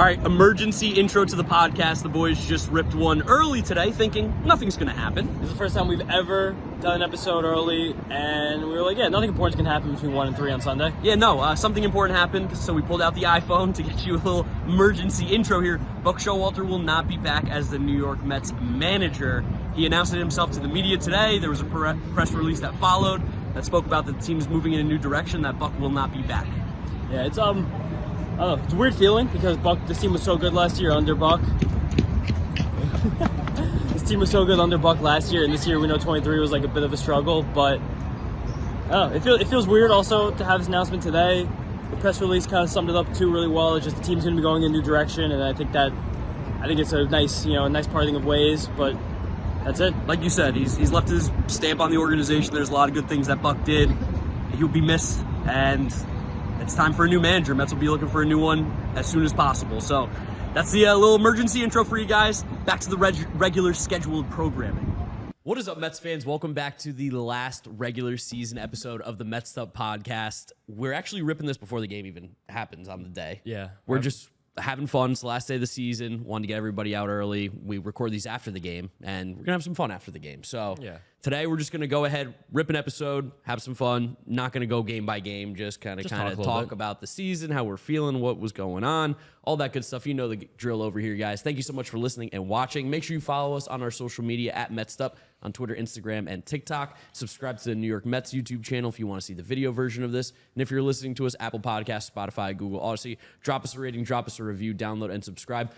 All right, emergency intro to the podcast. The boys just ripped one early today, thinking nothing's going to happen. This is the first time we've ever done an episode early, and we were like, yeah, nothing important's going to happen between 1 and 3 on Sunday. Yeah, no, something important happened, so we pulled out the iPhone to get you a little emergency intro here. Buck Showalter will not be back as the New York Mets manager. He announced it himself to the media today. There was a press release that followed that spoke about the team's moving in a new direction, that Buck will not be back. Yeah, it's I don't know, it's a weird feeling because this team was so good last year under Buck. This team was so good under Buck last year, and this year we know 23 was like a bit of a struggle, but I don't know, it feels weird also to have this announcement today. The press release kind of summed it up too really well. It's just the team's going to be going in a new direction, and I think it's a nice, a nice parting of ways, but that's it. Like you said, he's left his stamp on the organization. There's a lot of good things that Buck did. He'll be missed, and it's time for a new manager. Mets will be looking for a new one as soon as possible. So that's the little emergency intro for you guys. Back to the regular scheduled programming. What is up, Mets fans? Welcome back to the last regular season episode of the Mets'd podcast. We're actually ripping this before the game even happens on the day. Yeah. We're just having fun. It's the last day of the season. Wanted to get everybody out early. We record these after the game, and we're going to have some fun after the game. So today we're just going to go ahead, rip an episode, have some fun. Not going to go game by game, just kind of talk about the season, how we're feeling, what was going on, all that good stuff. You know the drill over here, guys. Thank you so much for listening and watching. Make sure you follow us on our social media at Mets'd on Twitter, Instagram, and TikTok. Subscribe to the New York Mets YouTube channel if you want to see the video version of this. And if you're listening to us, Apple Podcasts, Spotify, Google, Odyssey, drop us a rating, drop us a review, download, and subscribe.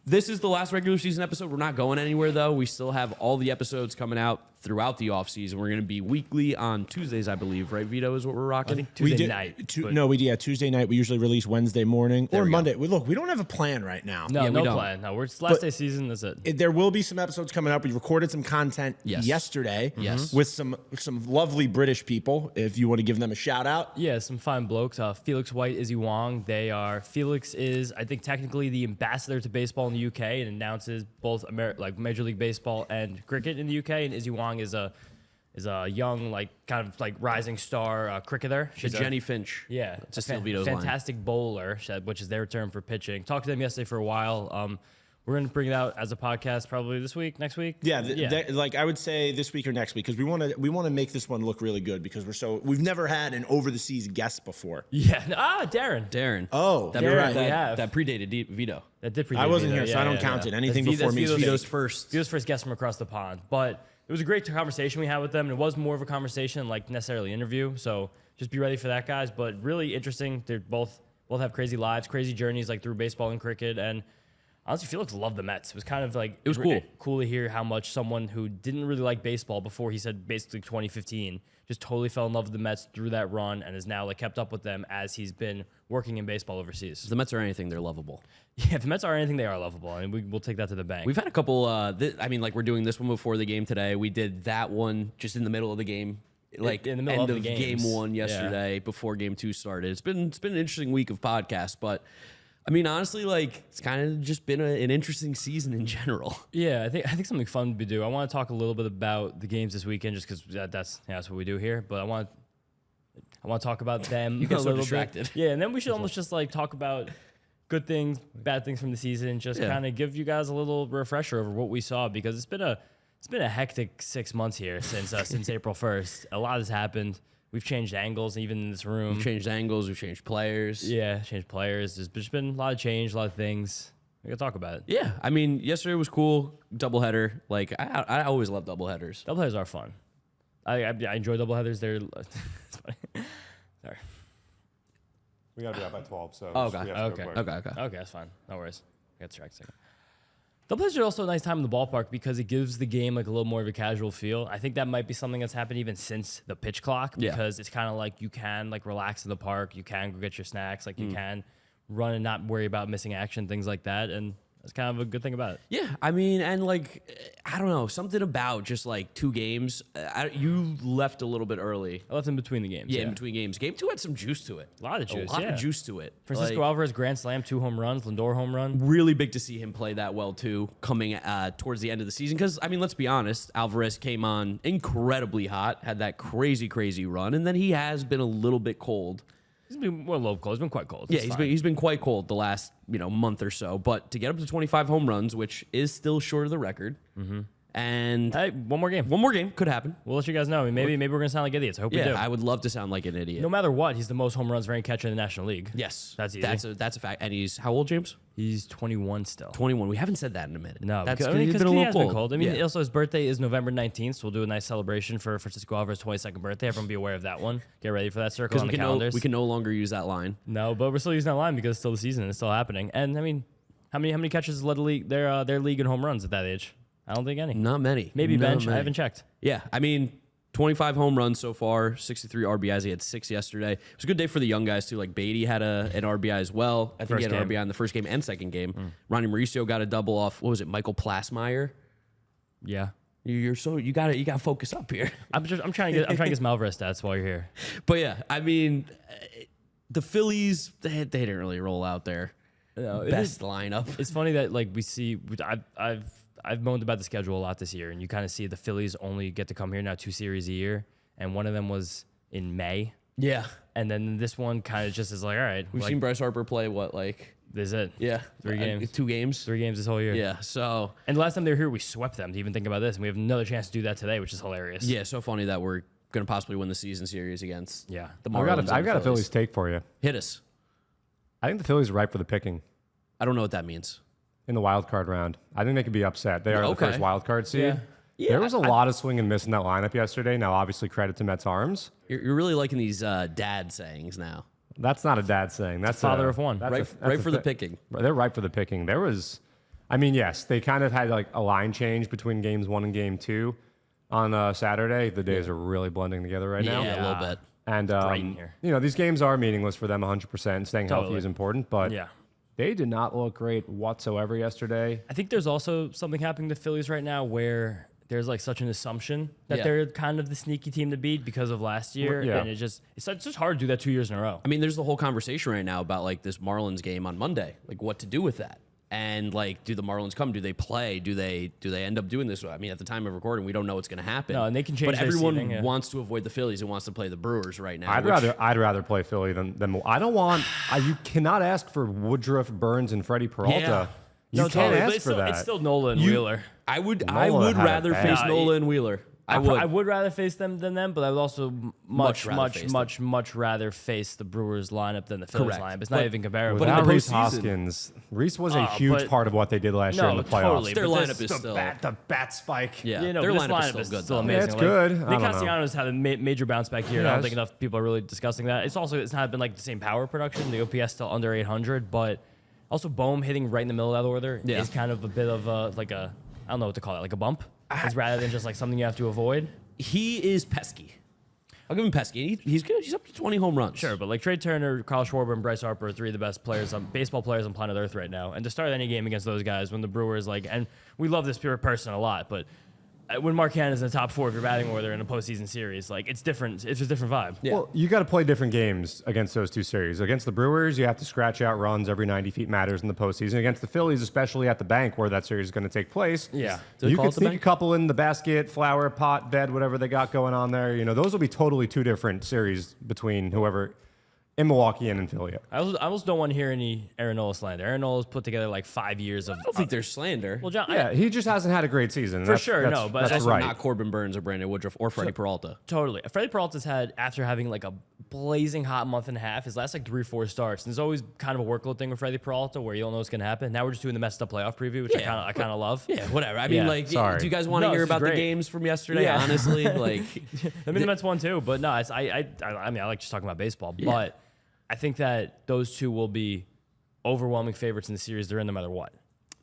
This is the last regular season episode. We're not going anywhere, though. We still have all the episodes coming out throughout the offseason. We're going to be weekly on Tuesdays, I believe, right, Vito, is what we're rocking? Tuesday night. Tuesday night. We usually release Wednesday morning or Monday. We don't have a plan right now. No plan. No, it's last day season. That's it. There will be some episodes coming up. We recorded some content yesterday with some lovely British people, if you want to give them a shout out. Yeah, some fine blokes. Felix White, Izzy Wong. Felix is, I think, technically the ambassador to baseball in the UK and announces both Major League Baseball and cricket in the UK, and Izzy Wong is a young, kind of rising star cricketer. She's Jenny Finch. Yeah, it's a fantastic bowler, which is their term for pitching. Talked to them yesterday for a while. We're going to bring it out as a podcast probably this week, next week. Yeah, I would say this week or next week, because we want to make this one look really good because we've never had an over the seas guest before. Yeah, Darren. Oh, that predated Vito. That did predate. I wasn't Vito. here, so I don't count it. Anything before me is Vito's first guest from across the pond, but it was a great conversation we had with them. And it was more of a conversation, necessarily interview. So just be ready for that, guys. But really interesting. They're both have crazy lives, crazy journeys, through baseball and cricket. And honestly, Felix loved the Mets. It was kind of it was cool to hear how much someone who didn't really like baseball before, he said basically 2015, just totally fell in love with the Mets through that run and has now kept up with them as he's been working in baseball overseas. If the Mets are anything, they're lovable. Yeah, if the Mets are anything, they are lovable, and we'll take that to the bank. We've had a couple. We're doing this one before the game today. We did that one just in the middle of the game. In the middle end of of the game one yesterday before game two started. It's been an interesting week of podcasts, but I mean, honestly, it's kind of just been an interesting season in general. Yeah, I think something fun to do. I want to talk a little bit about the games this weekend, just because that's what we do here. But I want to talk about them. You get a so little distracted. Bit. Yeah, and then we should almost just talk about good things, bad things from the season, just kind of give you guys a little refresher over what we saw, because it's been a hectic 6 months here since April 1st. A lot has happened. We've changed angles, even in this room. We've changed angles. We've changed players. Yeah, changed players. There's just been a lot of change, a lot of things. We got to talk about it. Yeah, I mean, yesterday was cool. Doubleheader. I always love doubleheaders. Doubleheaders are fun. I enjoy doubleheaders. They're it's funny. Sorry. We got to be out by 12, so Okay, that's fine. No worries. I got distracted a second. Doubleheaders are also a nice time in the ballpark because it gives the game a little more of a casual feel. I think that might be something that's happened even since the pitch clock, because it's kind of you can relax in the park, you can go get your snacks, you can run and not worry about missing action, things like that, and that's kind of a good thing about it. Yeah, I mean, and I don't know, something about just 2 games. You left a little bit early. I left in between the games. Yeah, in between games. Game 2 had some juice to it. A lot of juice. Of juice to it. Francisco Alvarez grand slam, 2 home runs, Lindor home run. Really big to see him play that well too, coming towards the end of the season. Because I mean, let's be honest, Alvarez came on incredibly hot, had that crazy run, and then he has been a little bit cold. He's been a little cold. He's been quite cold. Yeah, It's he's been quite cold the last month or so. But to get up to 25 home runs, which is still short of the record, and Hey, one more game. Could happen. We'll let you guys know. I mean, maybe we're gonna sound like idiots. I hope we do. Yeah, I would love to sound like an idiot. No matter what, he's the most home runs for any catcher in the National League. Yes, That's easy. That's a fact. And he's how old, James? He's 21 still. 21. We haven't said that in a minute. No, that's because he's he been a little has been cold. I mean, Yeah. also his birthday is November 19th, so we'll do a nice celebration for Francisco Alvarez's 22nd birthday. Everyone be aware of that one. Get ready for that circle on the calendars. We can no longer use that line. No, but we're still using that line because it's still the season and it's still happening. And I mean, how many catchers led their league in home runs at that age? I don't think any. Not many. Maybe Not bench. many. I haven't checked. Yeah, I mean, 25 home runs so far, 63 RBIs. He had 6 yesterday. It was a good day for the young guys, too. Like, Beatty had an RBI as well. I think he had an RBI in the first game and second game. Ronnie Mauricio got a double off, what was it, Michael Plasmeyer? Yeah. You gotta focus up here. I'm trying to get some Alvarez stats while you're here. But yeah, I mean, the Phillies, they didn't really roll out their best lineup. It's funny that like we see. I've moaned about the schedule a lot this year, and you kind of see the Phillies only get to come here now 2 series a year, and one of them was in May, Yeah. and then this one kind of just is like, all right, We've seen Bryce Harper play, this is it. Yeah. 3 games. 2 games. 3 games this whole year. Yeah, so. And the last time they were here, we swept them. To even think about this, and we have another chance to do that today, which is hilarious. Yeah, so funny that we're going to possibly win the season series against Yeah. the Marlins. I've got a Phillies take for you. Hit us. I think the Phillies are ripe for the picking I don't know what that means. in the wild card round. I think they could be upset. They are Okay. the first wild card seed. Yeah. Yeah, There was a lot of swing and miss in that lineup yesterday. Now, obviously, credit to Mets arms. You're really liking these dad sayings now. That's not a dad saying. That's father of one. that's Right a for the thi- picking. They're ripe for the picking. There was, I mean, yes, they kind of had like a line change between games 1 and game 2 on Saturday. The days are really blending together right now. Yeah, a little bit. And bright in here. these games are meaningless for them 100%. Staying healthy Totally. is important, but Yeah. they did not look great whatsoever yesterday. I think there's also something happening to the Phillies right now where there's like such an assumption that Yeah. they're kind of the sneaky team to beat because of last year, Yeah. and it's just hard to do that 2 years in a row. I mean, there's the whole conversation right now about like this Marlins game on Monday, like what to do with that. And like, do the Marlins come? Do they play? Do they end up doing this? I mean, at the time of recording, we don't know what's going to happen. No, and they can change But their everyone seating, yeah. wants to avoid the Phillies and wants to play the Brewers right now. I'd rather play Philly than I don't want. You cannot ask for Woodruff, Burns, and Freddie Peralta. Yeah. You can't Totally, but ask it's for still, that. It's still Nola and Wheeler. I would Nola had it rather bad. face Nah, Nola and Wheeler. I would rather face them than them, but I would also much rather face the Brewers lineup than the Phillies Correct. lineup. It's not But- even comparable. but in Without the Reese postseason- Hoskins, Reese was a huge but- part of what they did last year in the playoffs. totally. Their but lineup this- is still the bat spike. yeah. You know, their this lineup is still good. though. amazing. Yeah, it's good. I Nick don't know. Castellanos had a major bounce back here. I don't Yes. think enough people are really discussing that. It's not been like the same power production. The OPS still under 800, but also Bohm hitting right in the middle of that order Yeah. is kind of a bit of I don't know what to call it, like a bump, is rather than just like something you have to avoid. He is pesky. I'll give him pesky. He's good. He's up to 20 home runs. Sure, but like Trey Turner, Kyle Schwarber, and Bryce Harper are 3 of the best baseball players on planet Earth right now. And to start any game against those guys, when the Brewers and we love this pure person a lot, but when Mark Canna's in the top 4 of your batting order in a postseason series, it's different. It's just a different vibe. Yeah. Well, you got to play different games against those 2 series. Against the Brewers, you have to scratch out runs every 90 feet matters in the postseason. Against the Phillies, especially at the bank where that series is going to take place, Yeah. Do they you call could it the sneak a bank? couple in the basket, flower, pot, bed, whatever they got going on there. Those will be totally 2 different series between whoever in Milwaukee and in Philly. I almost don't want to hear any Aaron Nola slander. Aaron Nola's put together 5 years of. I don't think there's slander. Well, John, Yeah, he just hasn't had a great season. For sure, no, but that's also right. not Corbin Burns or Brandon Woodruff or Freddie Peralta. totally. Freddie Peralta's had, after having a blazing hot month and a half, his last 3-4 starts. And there's always kind of a workload thing with Freddie Peralta where you don't know what's going to happen. Now we're just doing the Mets'd playoff preview, which Yeah. I kind of love. Yeah, whatever. I mean, Yeah. Sorry. do you guys want to No, hear this is about the great. games from yesterday? Yeah. Honestly, I mean, the Mets won too, but no, I like just talking about baseball. Yeah. But I think that those 2 will be overwhelming favorites in the series they're in no matter what.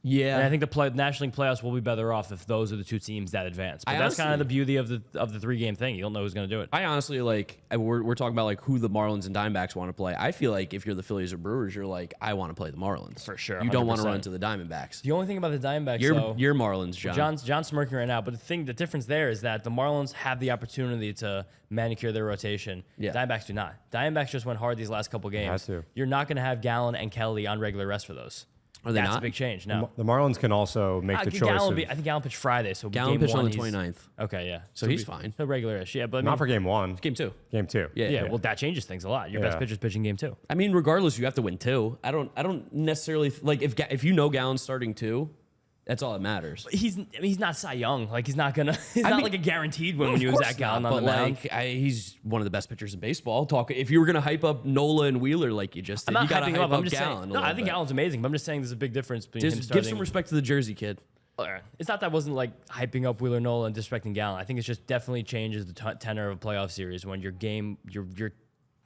yeah. And I think the National League playoffs will be better off if those are the 2 teams that advance. But I that's kind of honestly- the beauty of the 3-game thing. You don't know who's going to do it. I honestly we're talking about who the Marlins and Diamondbacks want to play. I feel like if you're the Phillies or Brewers, you're like, I want to play the Marlins For sure, You don't want to 100%. run into the Diamondbacks. The only thing about the Diamondbacks, You're though, Marlins, John. John's smirking right now, but the difference there is that the Marlins have the opportunity to manicure their rotation. Yeah. Diamondbacks do not. Diamondbacks just went hard these last couple games. Has to. You're not going to have Gallen and Kelly on regular rest for those. Are they That's not? a big change. No. The Marlins can also make the choice. I think Gallen pitched Friday, so Gallen game pitched one, on the he's- 29th. Okay, yeah. So he's fine. He'll regular-ish. Yeah, but I mean, Not for game 1. Game 2. Game 2. Yeah. well, that changes things a lot. Your best Yeah. pitcher's pitching game 2. I mean, regardless, you have to win 2. I don't necessarily like if you know Gallen's starting 2, that's all that matters. He's not Cy Young. Like he's not like a guaranteed win when you have Of Zach course Gallen not, on the but mound. he's one of the best pitchers in baseball. If you were gonna hype up Nola and Wheeler like you just did, I'm you not gotta hyping hype him up. I'm up just saying. Gallen. No, I think Gallen's amazing. But I'm just saying there's a big difference between him Just starting. give some respect to the Jersey kid. It's not that I wasn't like hyping up Wheeler Nola and disrespecting Gallen. I think it just definitely changes the tenor of a playoff series when your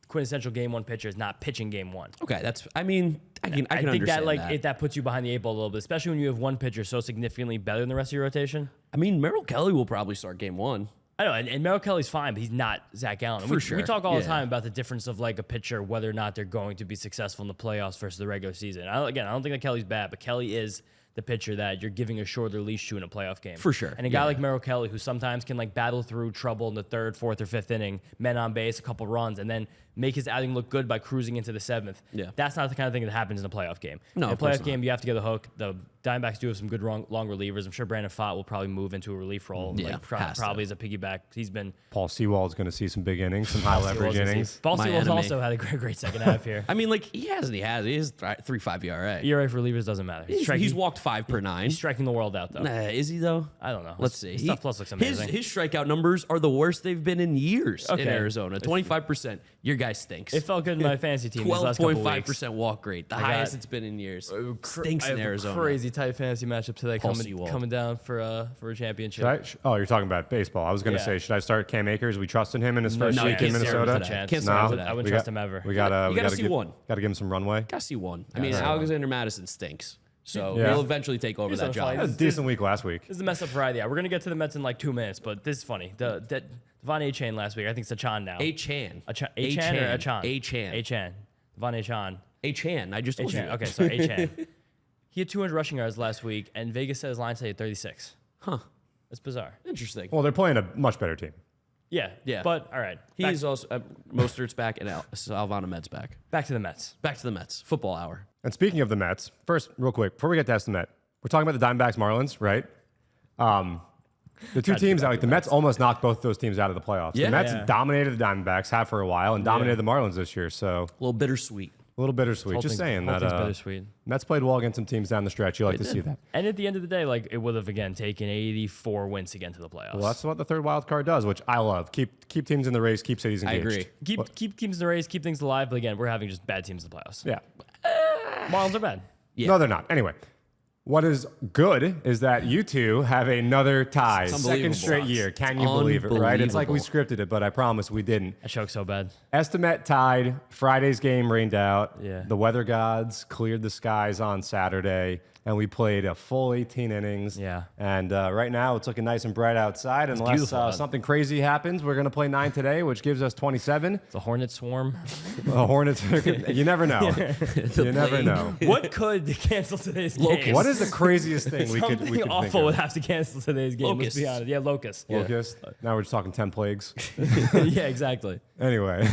quintessential game 1 pitcher is not pitching game 1. Okay, I can I think understand that like that puts you behind the 8 ball a little bit, especially when you have one pitcher so significantly better than the rest of your rotation. I mean, Merrill Kelly will probably start game 1. I know, and Merrill Kelly's fine, but he's not Zach Gallen. For We sure. talk all the Yeah. time about the difference of like a pitcher, whether or not they're going to be successful in the playoffs versus the regular season. I don't think that Kelly's bad, but Kelly is the pitcher that you're giving a shorter leash to in a playoff game. For sure. And a guy like Merrill Kelly, who sometimes can like battle through trouble in the 3rd, 4th, or 5th inning, men on base, a couple runs, and then make his outing look good by cruising into the 7th. Yeah. That's not the kind of thing that happens in a playoff game. No, in a of course playoff game, you have to get a hook. The Diamondbacks do have some good long relievers. I'm sure Brandon Pfaadt will probably move into a relief role. Yeah, like, has to. probably as a piggyback. He's been Paul Sewald's going to see some big innings, some high leverage innings. Paul My Sewell's enemy. also had a great second half here. I mean, like he has. He has 3.5 ERA. ERA for relievers doesn't matter. He's walked 5 per 9. He's striking the world out though. Nah, is he though? I don't know. Let's see. His stuff plus looks amazing. His strikeout numbers are the worst they've been in years in Okay. Arizona. 25%. Your guy stinks. It felt good in my fantasy team these last couple weeks. 12.5% walk rate. The I highest got- it's been in years. I Stinks have in Arizona. a crazy tight fantasy matchup today Paul coming Sewald. down for a championship. You're talking about baseball. I was going to Yeah. say, should I start Cam Akers? We trusted him in his first No, week you in can't Minnesota. start him. Can't No, start I today. wouldn't trust him ever. We gotta You gotta see one. Got to give him some runway. Gotta see one. I mean, Alexander Madison stinks. So Yeah. he'll eventually take over He's that on job. fire. Had a decent week last week. This is a mess up Friday. Yeah, we're gonna get to the Mets in like 2 minutes, but this is funny. The Devon A-Chan last week. I think it's Achan now. A-Chan. A-Chan or Achan? A-Chan. A-Chan. Devon A-Chan. A-Chan. I just told you. A-Chan. Okay, so A-Chan. He had 200 rushing yards last week, and Vegas said his line today at 36. Huh. That's bizarre. Interesting. Well, they're playing a much better team. Yeah. Yeah. But all right. He's also Mostert's back and Salvana Mets back. Back to the Mets. Back to the Mets. Football hour. And speaking of the Mets, first, real quick, before we get to estimate, we're talking about the Diamondbacks, Marlins, right? The two teams, like the Mets almost knocked both those teams out of the playoffs. Yeah. The Mets Yeah. dominated the Diamondbacks, have for a while, and dominated the Marlins this year. So A little bittersweet. a little bittersweet. Just saying Whole that thing's bittersweet. Mets played well against some teams down the stretch. You like to see that. And at the end of the day, like it would have again taken 84 wins to get into the playoffs. Well, that's what the third wild card does, which I love. Keep teams in the race, keep cities I engaged. agree. keep teams in the race, keep things alive. But again, we're having just bad teams in the playoffs. Yeah. Marlins are bad. Yeah. No, they're not. Anyway, what is good is that you two have another tie. It's Second unbelievable. straight year. Can you believe it, right? It's like we scripted it, but I promise we didn't. I choked so bad. Estimate tied. Friday's game rained out. Yeah. The weather gods cleared the skies on Saturday, and we played a full 18 innings. Yeah. And right now it's looking nice and bright outside. Unless beautiful out. something crazy happens, we're going to play 9 today, which gives us 27. The Hornet swarm. The Hornets. You never know. You never know. What could cancel today's game? Locust. What is the craziest thing we could Something think awful of? would have to cancel today's game. Let's be Locusts. honest. Yeah, locust. Locust. Now we're just talking 10 plagues. Yeah, exactly. Anyway,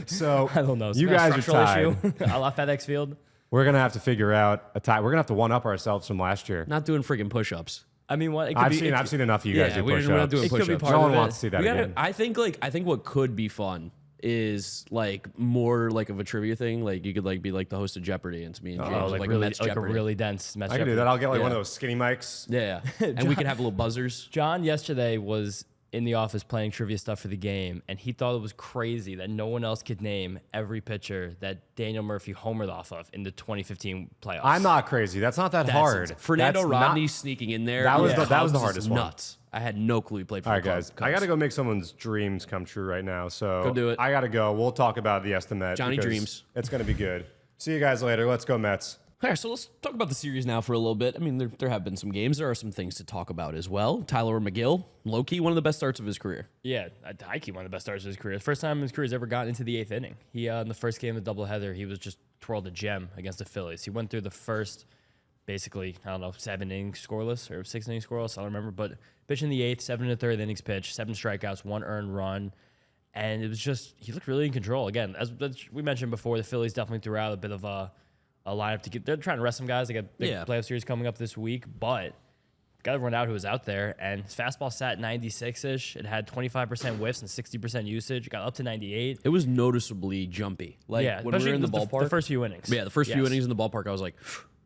so I don't know. you Some guys are structural tied. issue. A la FedEx Field. We're gonna have to figure out a tie. We're gonna have to one up ourselves from last year. Not doing friggin' push-ups. I mean, what? It could I've seen enough of you guys do we're push not ups. doing It could be push-ups. part No of one it. wants to see that We gotta, again. I think what could be fun is like more like of a trivia thing. Like you could like be like the host of Jeopardy and it's me and James Oh, with, like, like really, Mets like a Jeopardy. really dense Mets I can do Jeopardy. that. I'll get like one of Yeah. those skinny mics. Yeah, and we could have little buzzers. John yesterday was in the office playing trivia stuff for the game, and he thought it was crazy that no one else could name every pitcher that Daniel Murphy homered off of in the 2015 playoffs. I'm not crazy. That's not that hard. Fernando That's Rodney not- sneaking in there. That was with the- that was the Cubs is hardest one. nuts. I had no clue he played for All the right, guys. Cubs. I got to go make someone's dreams come true right now. So Go do it. I got to go. We'll talk about the estimate. Johnny because Dreams. It's going to be good. See you guys later. Let's go Mets. All right, so let's talk about the series now for a little bit. I mean, there have been some games. There are some things to talk about as well. Tylor McGill, low-key, one of the best starts of his career. Yeah, I keep one of the best starts of his career. The first time in his career he's ever gotten into the 8th inning. He in the first game of the doubleheader, he was just twirled a gem against the Phillies. He went through the first, basically, 7 innings scoreless or 6 innings scoreless. I don't remember, but pitched in the 8th, 7 and a third innings pitch, 7 strikeouts, 1 earned run, and it was just he looked really in control. Again, as we mentioned before, the Phillies definitely threw out a bit of a a lineup to get. They're trying to rest some guys. They got big playoff series coming up this week, but got everyone out who was out there. And his fastball sat 96-ish. It had 25% whiffs and 60% usage. It got up to 98. It was noticeably jumpy. Like when we were in the ballpark, the first few innings. Yeah, the first few innings in the ballpark, I was like,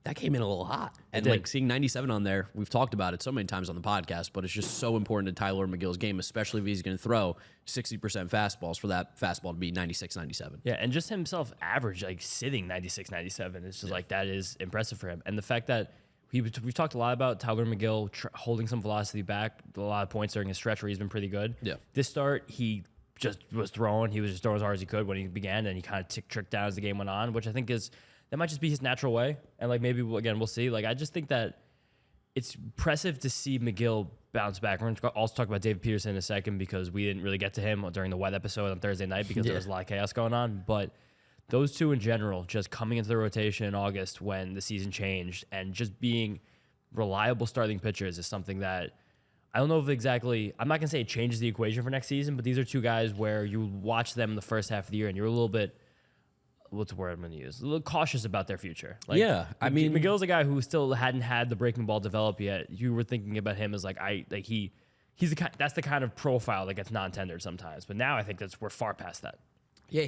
that came in a little hot. And like seeing 97 on there, we've talked about it so many times on the podcast, but it's just so important to Tylor McGill's game, especially if he's going to throw 60% fastballs for that fastball to be 96, 97. Yeah, and just himself average, like sitting 96, 97. It's just like that is impressive for him. And the fact that we've talked a lot about Tylor McGill holding some velocity back, a lot of points during his stretch where he's been pretty good. Yeah. This start, he just was throwing. He was just throwing as hard as he could when he began, and he kind of tricked down as the game went on, which I think that might just be his natural way. And like maybe, again, we'll see. Like I just think that it's impressive to see McGill bounce back. We're going to also talk about David Peterson in a second because we didn't really get to him during the wet episode on Thursday night because there was a lot of chaos going on. But those two in general, just coming into the rotation in August when the season changed and just being reliable starting pitchers is something that I don't know if exactly, I'm not going to say it changes the equation for next season, but these are two guys where you watch them in the first half of the year and you're a little bit, what's the word I'm going to use? A little cautious about their future. Like, I mean, McGill's a guy who still hadn't had the breaking ball develop yet. You were thinking about him as he's the kind, that's the kind of profile that gets non-tendered sometimes. But now I think we're far past that. Yeah,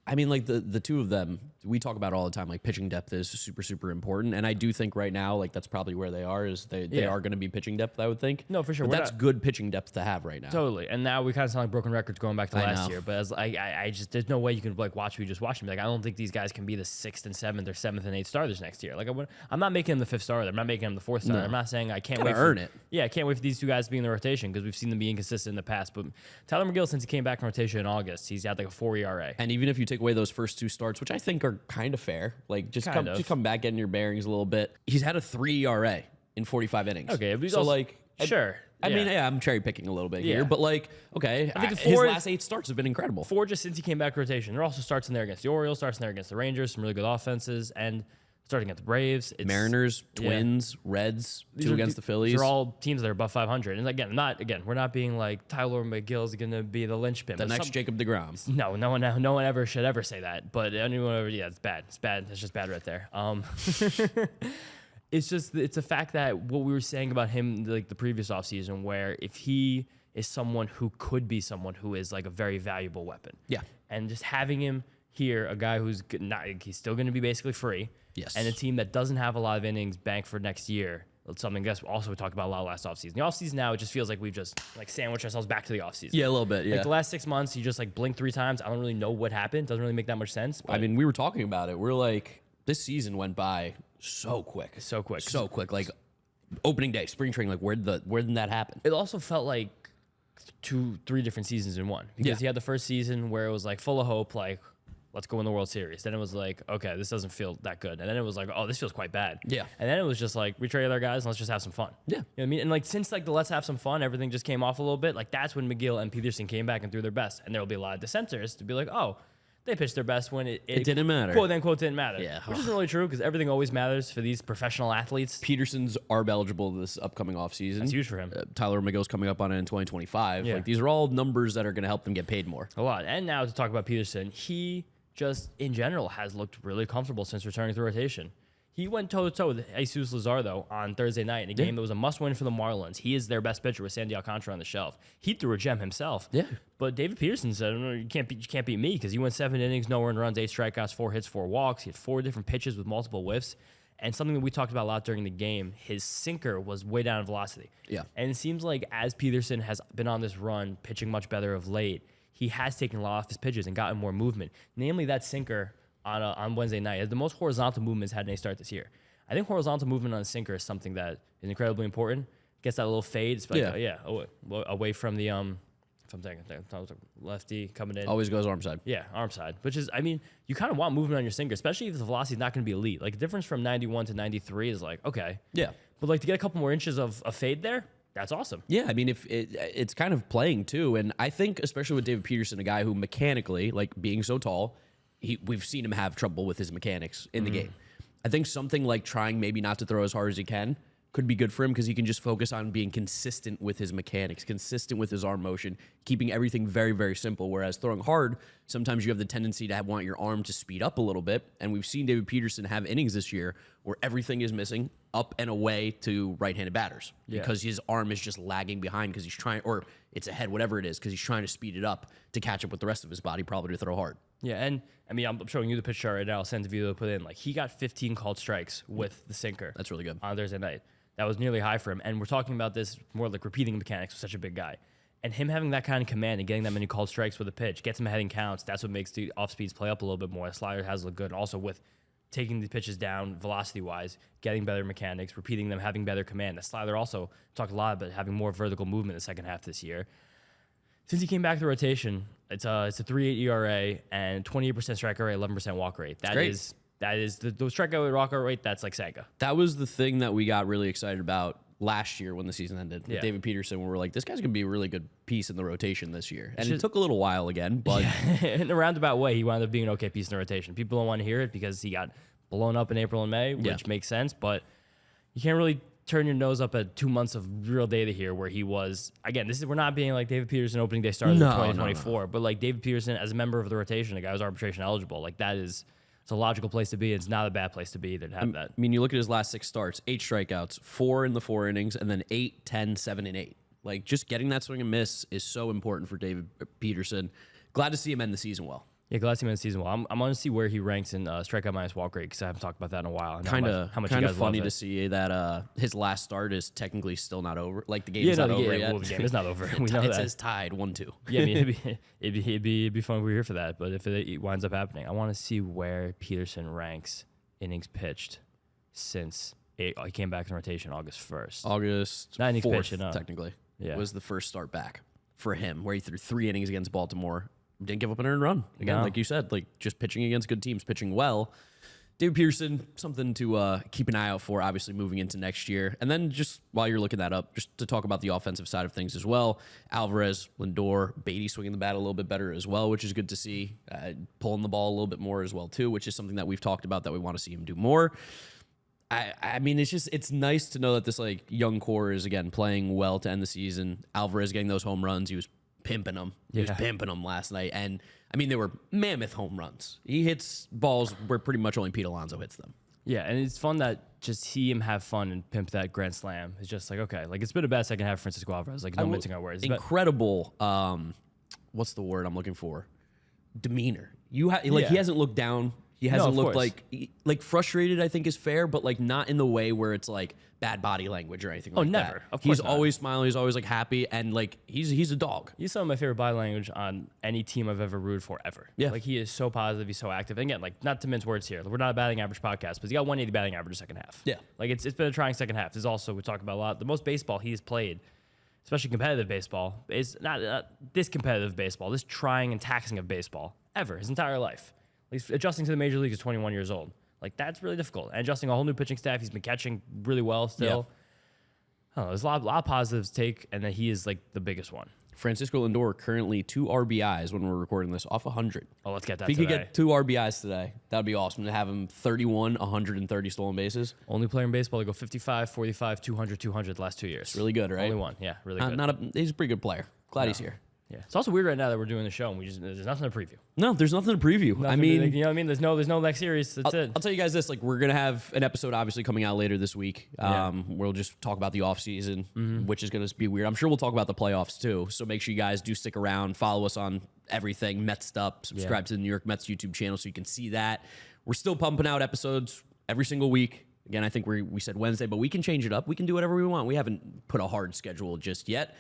I mean, like the two of them, we talk about all the time, like pitching depth is super, super important. And I do think right now, like that's probably where they are, is they are going to be pitching depth, I would think. No, for sure. But that's good pitching depth to have right now. Totally. And now we kind of sound like broken records going back to last year. But as I just, there's no way you can like watch me just watch me. Like, I don't think these guys can be the 6th and 7th or 7th and 8th starters next year. Like, I'm not making them the 5th starter. I'm not making them the 4th starter. I'm not saying I can't wait earn it. Yeah, I can't wait for these two guys to be in the rotation because we've seen them be inconsistent in the past. But Tylor McGill, since he came back from rotation in August, he's had like a 4 ERA. And even if you take away those first two starts, which I think are kind of fair, like just come back, getting your bearings a little bit. He's had a 3 ERA in 45 innings. Okay, so also, like sure. I mean, I'm cherry picking a little bit here, but like, okay, I think his last 8 starts have been incredible. 4 just since he came back rotation. There are also starts in there against the Orioles, starts in there against the Rangers, some really good offenses, and starting against the Braves, Mariners, Twins, Reds, two against the Phillies. These are all teams that are above 500. And again, we're not being like Tylor McGill's going to be the linchpin. The next Jacob deGrom. No one ever should ever say that. But anyone ever, it's bad. It's bad. It's just bad right there. It's a fact that what we were saying about him like the previous offseason, where if he is someone who could be someone who is like a very valuable weapon. Yeah. And just having him here, a guy who's he's still going to be basically free. Yes. And a team that doesn't have a lot of innings banked for next year. It's something that's also we talked about a lot last offseason. The offseason now, it just feels like we've just like sandwiched ourselves back to the offseason. Yeah, a little bit, yeah. Like the last 6 months, you just like blink 3 times. I don't really know what happened. Doesn't really make that much sense. I mean, we were talking about it. We're like, this season went by so quick. So quick. So quick. Like opening day, spring training, like where did that happen? It also felt like 2-3 different seasons in one. Because you had the first season where it was like full of hope, like, let's go win the World Series. Then it was like, okay, this doesn't feel that good. And then it was like, oh, this feels quite bad. Yeah. And then it was just like, we traded our guys and let's just have some fun. Yeah. You know what I mean? And like, since like the let's have some fun, everything just came off a little bit. Like that's when McGill and Peterson came back and threw their best. And there will be a lot of dissenters to be like, oh, they pitched their best when it didn't matter. Quote unquote didn't matter. Yeah. Which isn't really true because everything always matters for these professional athletes. Peterson's ARB eligible this upcoming offseason. That's huge for him. Tylor McGill's coming up on it in 2025. Yeah. Like these are all numbers that are going to help them get paid more. A lot. And now to talk about Peterson, he just in general has looked really comfortable since returning to rotation. He went toe-to-toe with Jesus Luzardo on Thursday night in a game that was a must-win for the Marlins. He is their best pitcher with Sandy Alcantara on the shelf. He threw a gem himself. Yeah. But David Peterson said, no, you can't beat me because he went 7 innings, no earned runs, 8 strikeouts, 4 hits, 4 walks. He had 4 different pitches with multiple whiffs. And something that we talked about a lot during the game, his sinker was way down in velocity. Yeah. And it seems like as Peterson has been on this run, pitching much better of late, he has taken a lot off his pitches and gotten more movement. Namely, that sinker on Wednesday night has the most horizontal movement he's had in a start this year. I think horizontal movement on a sinker is something that is incredibly important. Gets that little fade. It's like, away from the if I'm taking lefty coming in. Always goes arm side. Yeah, arm side. Which is, I mean, you kind of want movement on your sinker, especially if the velocity is not going to be elite. Like the difference from 91 to 93 is like, okay. Yeah. But like to get a couple more inches of a fade there, that's awesome. Yeah, I mean, if it's kind of playing too, and I think especially with David Peterson, a guy who mechanically, like being so tall, we've seen him have trouble with his mechanics in the game. I think something like trying maybe not to throw as hard as he can could be good for him because he can just focus on being consistent with his mechanics, consistent with his arm motion, keeping everything very, very simple. Whereas throwing hard, sometimes you have the tendency to want your arm to speed up a little bit. And we've seen David Peterson have innings this year where everything is missing up and away to right-handed batters because his arm is just lagging behind because he's trying, or it's ahead, whatever it is, because he's trying to speed it up to catch up with the rest of his body, probably to throw hard. Yeah, and I mean, I'm showing you the pitch chart right now. I'll send the video to put in. Like, he got 15 called strikes with the sinker. That's really good. On Thursday night. That was nearly high for him. And we're talking about this more like repeating mechanics with such a big guy. And him having that kind of command and getting that many called strikes with a pitch gets him ahead in counts. That's what makes the off speeds play up a little bit more. The slider has looked good. And also with taking the pitches down velocity-wise, getting better mechanics, repeating them, having better command. The slider also talked a lot about having more vertical movement in the second half this year. Since he came back to rotation, it's a 3.8 ERA and 28% strikeout rate, 11% walk rate. That is the strikeout rate, walk rate. That's like Senga. That was the thing that we got really excited about last year when the season ended with David Peterson, where we're like, this guy's gonna be a really good piece in the rotation this year. And it took a little while again, but in a roundabout way, he wound up being an okay piece in the rotation. People don't want to hear it because he got blown up in April and May, which makes sense, but you can't really turn your nose up at 2 months of real data here where he was, again, we're not being like David Peterson opening day starters in 2024, but like David Peterson as a member of the rotation, a guy who's arbitration eligible, like it's a logical place to be. It's not a bad place to be to have that. I mean, you look at his last 6 starts, 8 strikeouts, 4 in the 4 innings, and then 8, 10, 7, and 8. Like, just getting that swing and miss is so important for David Peterson. Glad to see him end the season well. Yeah, glad to see him in the season well. I'm going to see where he ranks in strikeout minus walk rate because I haven't talked about that in a while. Kind of funny to see that his last start is technically still not over. Like, the game's not over yet. Well, the game is not over. We know that. It says tied 1-2. Yeah, I mean, it'd be fun if we were here for that. But if it winds up happening, I want to see where Peterson ranks innings pitched since he came back in rotation August 1st. August not innings 4th, pitched, no. technically. Yeah. Was the first start back for him, where he threw 3 innings against Baltimore. Didn't give up an earned run. Again, like you said, like just pitching against good teams, pitching well. David Peterson, something to keep an eye out for, obviously, moving into next year. And then just while you're looking that up, just to talk about the offensive side of things as well. Alvarez, Lindor, Beatty swinging the bat a little bit better as well, which is good to see. Pulling the ball a little bit more as well, too, which is something that we've talked about that we want to see him do more. I mean, it's nice to know that this like young core is, again, playing well to end the season. Alvarez getting those home runs. He was pimping them. He was pimping them last night. And, I mean, they were mammoth home runs. He hits balls where pretty much only Pete Alonso hits them. Yeah, and it's fun that just see him have fun and pimp that grand slam. It's just like, okay, like it's been a bad second half for Francisco Alvarez. Like, no mincing our words. Incredible, what's the word I'm looking for? Demeanor. He hasn't looked down. He hasn't looked like frustrated, I think is fair, but like not in the way where it's like bad body language or anything like that. Never. Of course he's always smiling. He's always like happy. And like, he's a dog. He's some of my favorite body language on any team I've ever rooted for ever. Yeah. Like he is so positive. He's so active. And again, like not to mince words here. We're not a batting average podcast, but he got 180 batting average in the second half. Yeah. Like it's been a trying second half. There's also, we talk about a lot, the most baseball he's played, especially competitive baseball, is not this competitive baseball, this trying and taxing of baseball ever, his entire life. He's adjusting to the major leagues at 21 years old. Like, that's really difficult. And adjusting a whole new pitching staff. He's been catching really well still. Yeah. I don't know, there's a lot of positives to take, and that he is, like, the biggest one. Francisco Lindor currently 2 RBIs when we're recording this, off 100. Oh, let's get that If he today. could get 2 RBIs today, that would be awesome to have him 31, 130 stolen bases. Only player in baseball to go 55, 45, 200, 200 the last 2 years. It's really good, right? Only one. Yeah, really good. He's a pretty good player. Glad he's here. Yeah, it's also weird right now that we're doing the show and there's nothing to preview. No, there's nothing to preview. You know what I mean? There's no next series. That's it. I'll tell you guys this: like, we're gonna have an episode obviously coming out later this week. We'll just talk about the off season, which is gonna be weird. I'm sure we'll talk about the playoffs too. So make sure you guys do stick around. Follow us on everything Mets'd up. Subscribe to the New York Mets YouTube channel so you can see that. We're still pumping out episodes every single week. Again, I think we said Wednesday, but we can change it up. We can do whatever we want. We haven't put a hard schedule just yet,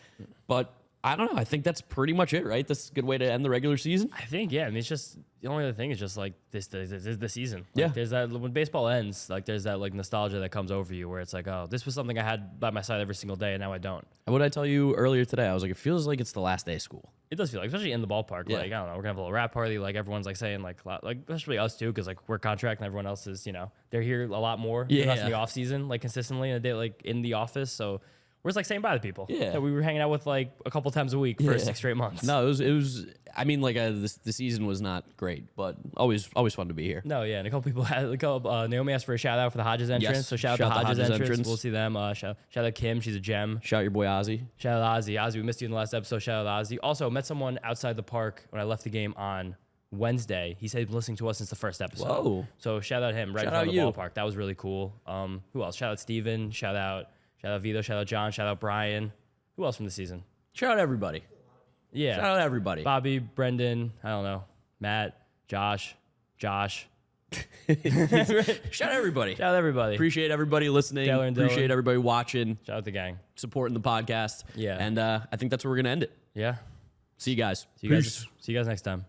but I don't know. I think that's pretty much it, right? That's a good way to end the regular season. I think, yeah. I mean, it's just the only other thing is just like this is the season. Like, there's that when baseball ends, like there's that like nostalgia that comes over you where it's like, oh, this was something I had by my side every single day, and now I don't. And what I tell you earlier today, I was like, it feels like it's the last day of school. It does feel like, especially in the ballpark. Like, I don't know, we're gonna have a little rap party. Like everyone's like saying like especially us too, because like we're contract and everyone else is they're here a lot more. Than us in the off season, like consistently in a day, like in the office. So we're just like saying bye to people. Yeah. That we were hanging out with like a couple times a week for 6 straight months. No, it was. I mean, like the season was not great, but always fun to be here. No, yeah, and a couple people had Naomi asked for a shout out for the Hodges entrance. Yes, So shout out to Hodges entrance. We'll see them. Shout out Kim, she's a gem. Shout your boy Ozzy. Shout out Ozzy. Ozzy, we missed you in the last episode. Shout out Ozzy. Also, met someone outside the park when I left the game on Wednesday. He said he's been listening to us since the first episode. Whoa. So shout out him right in front of the ballpark. That was really cool. Who else? Shout out Steven. Shout out Vito. Shout out John. Shout out Brian. Who else from the season? Shout out everybody. Yeah. Shout out everybody. Bobby, Brendan, I don't know, Matt, Josh. Shout out everybody. Shout out everybody. Appreciate everybody listening. Taylor and Appreciate Dylan. everybody watching. Shout out the gang. Supporting the podcast. Yeah. And I think that's where we're going to end it. Yeah. See you guys. See you guys next time.